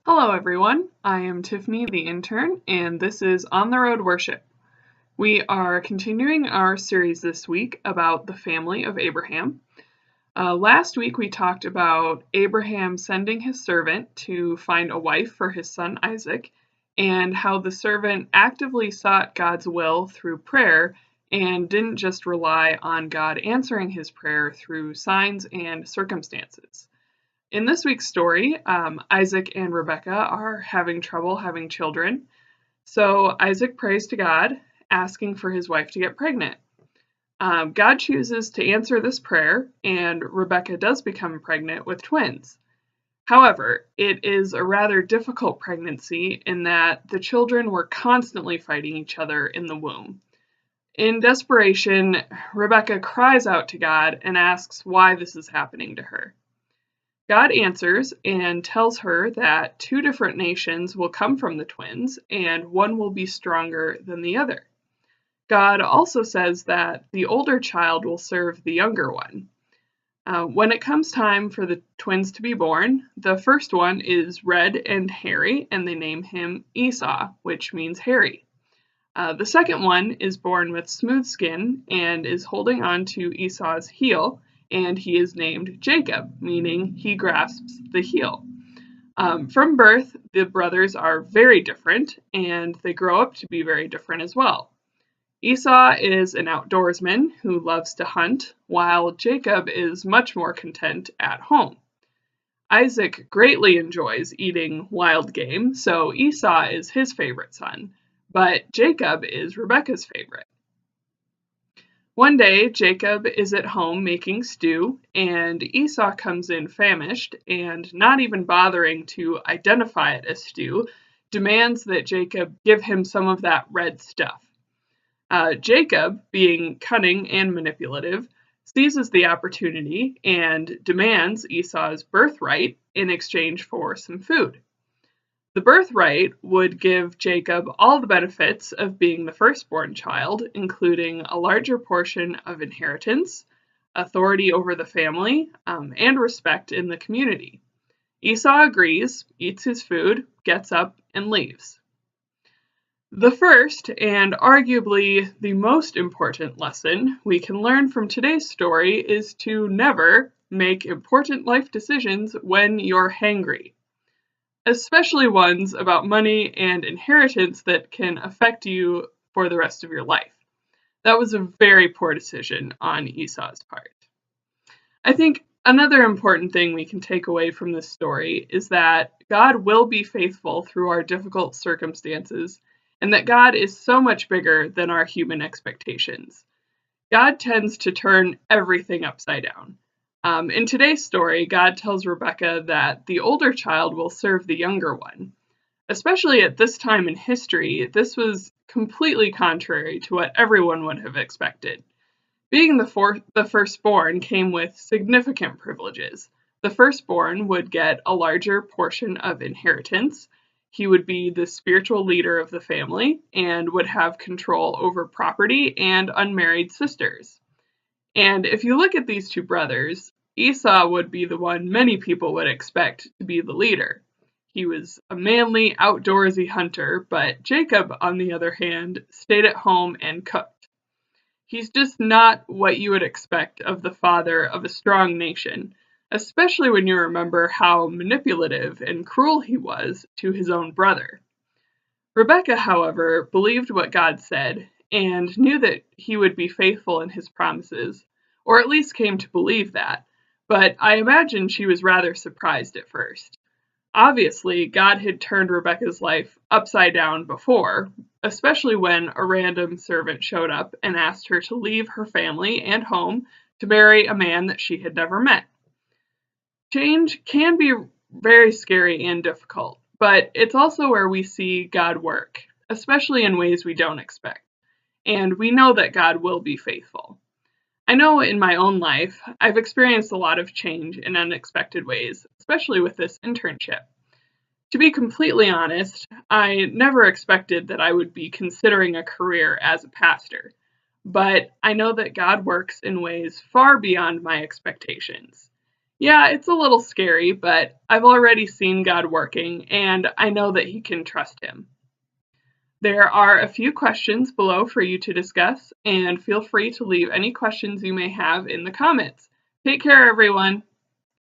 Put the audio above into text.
Hello, everyone. I am Tiffany, the intern, and this is On the Road Worship. We are continuing our series this week about the family of Abraham. Last week, we talked about Abraham sending his servant to find a wife for his son Isaac, and how the servant actively sought God's will through prayer and didn't just rely on God answering his prayer through signs and circumstances. In this week's story, Isaac and Rebecca are having trouble having children. So Isaac prays to God, asking for his wife to get pregnant. God chooses to answer this prayer, and Rebecca does become pregnant with twins. However, it is a rather difficult pregnancy in that the children were constantly fighting each other in the womb. In desperation, Rebecca cries out to God and asks why this is happening to her. God answers and tells her that two different nations will come from the twins, and one will be stronger than the other. God also says that the older child will serve the younger one. When it comes time for the twins to be born, the first one is red and hairy, and they name him Esau, which means hairy. The second one is born with smooth skin and is holding on to Esau's heel, and he is named Jacob, meaning he grasps the heel. From birth, the brothers are very different, and they grow up to be very different as well. Esau is an outdoorsman who loves to hunt, while Jacob is much more content at home. Isaac greatly enjoys eating wild game, so Esau is his favorite son, but Jacob is Rebekah's favorite. One day, Jacob is at home making stew, and Esau comes in famished and, not even bothering to identify it as stew, demands that Jacob give him some of that red stuff. Jacob, being cunning and manipulative, seizes the opportunity and demands Esau's birthright in exchange for some food. The birthright would give Jacob all the benefits of being the firstborn child, including a larger portion of inheritance, authority over the family, and respect in the community. Esau agrees, eats his food, gets up, and leaves. The first, and arguably the most important lesson we can learn from today's story is to never make important life decisions when you're hangry, especially ones about money and inheritance that can affect you for the rest of your life. That was a very poor decision on Esau's part. I think another important thing we can take away from this story is that God will be faithful through our difficult circumstances, and that God is so much bigger than our human expectations. God tends to turn everything upside down. In today's story, God tells Rebecca that the older child will serve the younger one. Especially at this time in history, this was completely contrary to what everyone would have expected. Being the firstborn came with significant privileges. The firstborn would get a larger portion of inheritance. He would be the spiritual leader of the family and would have control over property and unmarried sisters. And if you look at these two brothers, Esau would be the one many people would expect to be the leader. He was a manly, outdoorsy hunter, but Jacob, on the other hand, stayed at home and cooked. He's just not what you would expect of the father of a strong nation, especially when you remember how manipulative and cruel he was to his own brother. Rebecca, however, believed what God said and knew that he would be faithful in his promises, or at least came to believe that, but I imagine she was rather surprised at first. Obviously, God had turned Rebecca's life upside down before, especially when a random servant showed up and asked her to leave her family and home to marry a man that she had never met. Change can be very scary and difficult, but it's also where we see God work, especially in ways we don't expect. And we know that God will be faithful. I know in my own life, I've experienced a lot of change in unexpected ways, especially with this internship. To be completely honest, I never expected that I would be considering a career as a pastor, but I know that God works in ways far beyond my expectations. Yeah, it's a little scary, but I've already seen God working, and I know that He can trust Him. There are a few questions below for you to discuss, and feel free to leave any questions you may have in the comments. Take care, everyone.